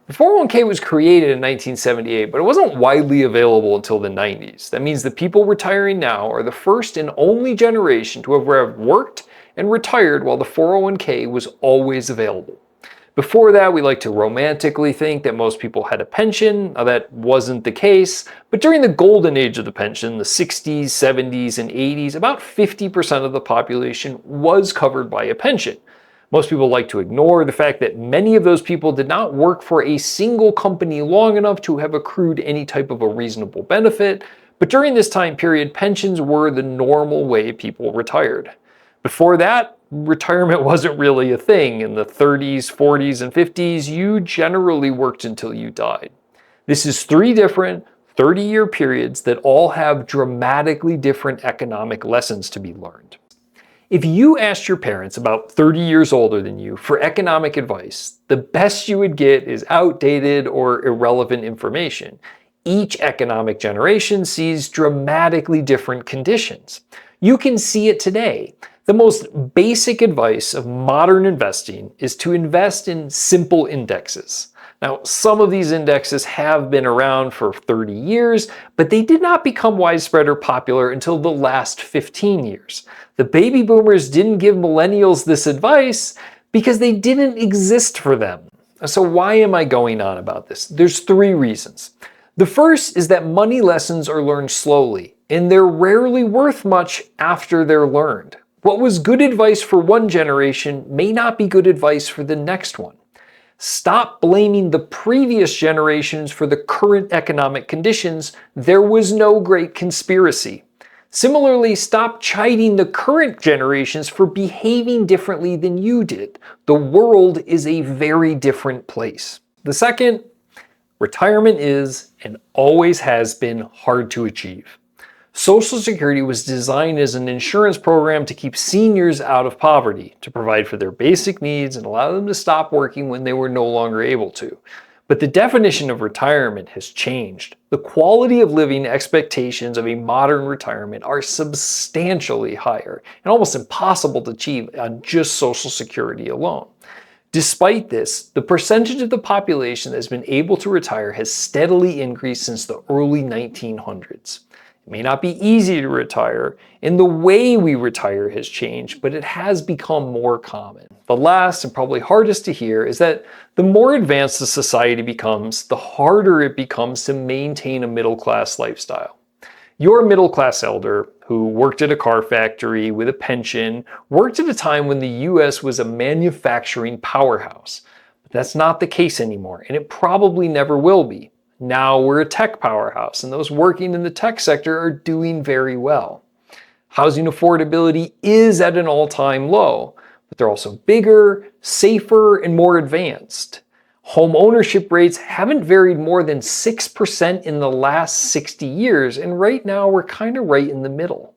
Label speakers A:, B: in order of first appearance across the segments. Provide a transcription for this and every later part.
A: The 401k was created in 1978, but it wasn't widely available until the 90s. That means the people retiring now are the first and only generation to ever have worked and retired while the 401k was always available. Before that, we like to romantically think that most people had a pension. Now, that wasn't the case, but during the golden age of the pension, the 60s, 70s, and 80s, about 50% of the population was covered by a pension. Most people like to ignore the fact that many of those people did not work for a single company long enough to have accrued any type of a reasonable benefit, but during this time period, pensions were the normal way people retired. Before that, retirement wasn't really a thing. In the 30s, 40s, and 50s, you generally worked until you died. This is 3 different 30-year periods that all have dramatically different economic lessons to be learned. If you asked your parents about 30 years older than you for economic advice, the best you would get is outdated or irrelevant information. Each economic generation sees dramatically different conditions. You can see it today. The most basic advice of modern investing is to invest in simple indexes. Now, some of these indexes have been around for 30 years, but they did not become widespread or popular until the last 15 years. The baby boomers didn't give millennials this advice because they didn't exist for them. So why am I going on about this? There's 3 reasons. The first is that money lessons are learned slowly, and they're rarely worth much after they're learned. What was good advice for one generation may not be good advice for the next one. Stop blaming the previous generations for the current economic conditions. There was no great conspiracy. Similarly, stop chiding the current generations for behaving differently than you did. The world is a very different place. The second, retirement is and always has been hard to achieve. Social Security was designed as an insurance program to keep seniors out of poverty, to provide for their basic needs and allow them to stop working when they were no longer able to. But the definition of retirement has changed. The quality of living expectations of a modern retirement are substantially higher and almost impossible to achieve on just Social Security alone. Despite this, the percentage of the population that has been able to retire has steadily increased since the early 1900s. It may not be easy to retire, and the way we retire has changed, but it has become more common. The last and probably hardest to hear is that the more advanced the society becomes, the harder it becomes to maintain a middle-class lifestyle. Your middle-class elder, who worked at a car factory with a pension, worked at a time when the US was a manufacturing powerhouse. But that's not the case anymore, and it probably never will be. Now we're a tech powerhouse, and those working in the tech sector are doing very well. Housing affordability is at an all-time low, but they're also bigger, safer, and more advanced. Home ownership rates haven't varied more than 6% in the last 60 years, and right now we're kind of right in the middle.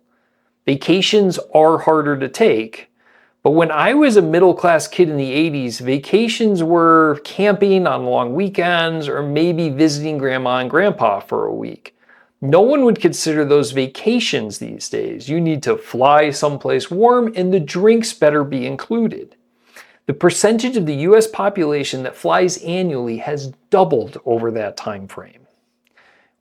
A: Vacations are harder to take, but when I was a middle-class kid in the 80s, vacations were camping on long weekends or maybe visiting grandma and grandpa for a week. No one would consider those vacations these days. You need to fly someplace warm and the drinks better be included. The percentage of the US population that flies annually has doubled over that time frame.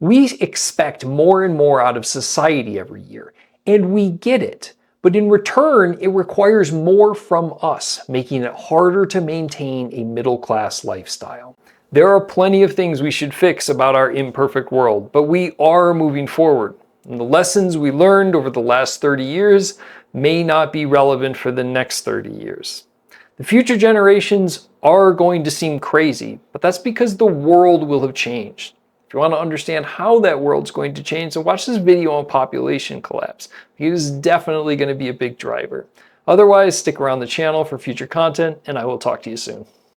A: We expect more and more out of society every year, and we get it. But in return, it requires more from us, making it harder to maintain a middle-class lifestyle. There are plenty of things we should fix about our imperfect world, but we are moving forward. And the lessons we learned over the last 30 years may not be relevant for the next 30 years. The future generations are going to seem crazy, but that's because the world will have changed. If you want to understand how that world's going to change, then watch this video on population collapse. It is definitely going to be a big driver. Otherwise, stick around the channel for future content, and I will talk to you soon.